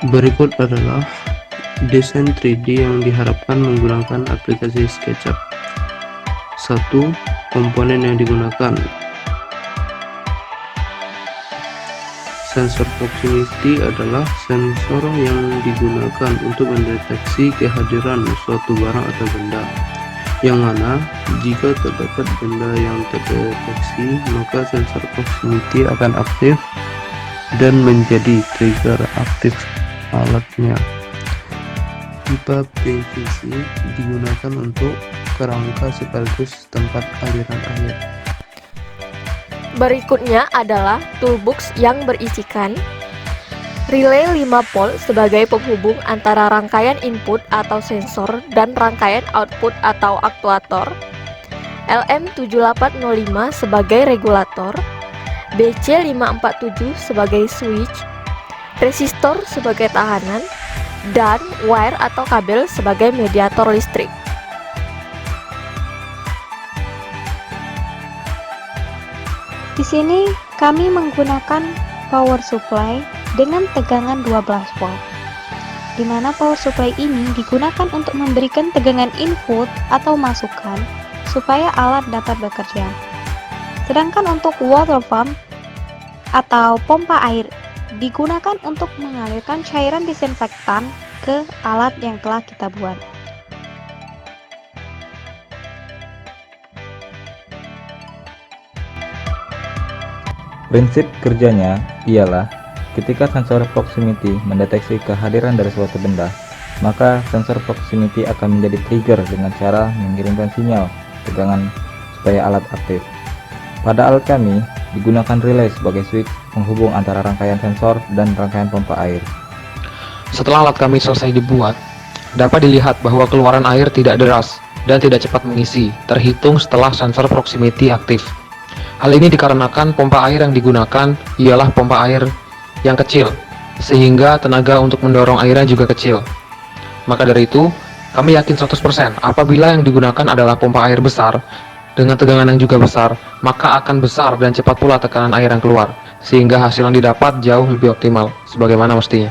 Berikut adalah desain 3D yang diharapkan menggunakan aplikasi SketchUp. 1. Komponen yang digunakan. Sensor proximity adalah sensor yang digunakan untuk mendeteksi kehadiran suatu barang atau benda, yang mana jika terdapat benda yang terdeteksi, maka sensor proximity akan aktif dan menjadi trigger aktif alatnya. Pipa PVC digunakan untuk kerangka sekaligus tempat aliran air. Berikutnya adalah toolbox yang berisikan relay 5 volt sebagai penghubung antara rangkaian input atau sensor dan rangkaian output atau aktuator, LM7805 sebagai regulator, BC547 sebagai switch, resistor sebagai tahanan, dan wire atau kabel sebagai mediator listrik. Di sini kami menggunakan power supply dengan tegangan 12 volt, di mana power supply ini digunakan untuk memberikan tegangan input atau masukan supaya alat dapat bekerja. Sedangkan untuk water pump atau pompa air digunakan untuk mengalirkan cairan disinfektan ke alat yang telah kita buat. Prinsip kerjanya ialah ketika sensor proximity mendeteksi kehadiran dari suatu benda, maka sensor proximity akan menjadi trigger dengan cara mengirimkan sinyal tegangan supaya alat aktif. Pada alat kami digunakan relay sebagai switch penghubung antara rangkaian sensor dan rangkaian pompa air. Setelah alat kami selesai dibuat, dapat dilihat bahwa keluaran air tidak deras dan tidak cepat mengisi, terhitung setelah sensor proximity aktif. Hal ini dikarenakan pompa air yang digunakan ialah pompa air yang kecil, sehingga tenaga untuk mendorong airnya juga kecil. Maka dari itu, kami yakin 100% apabila yang digunakan adalah pompa air besar, dengan tegangan yang juga besar, maka akan besar dan cepat pula tekanan air yang keluar, sehingga hasil yang didapat jauh lebih optimal, sebagaimana mestinya.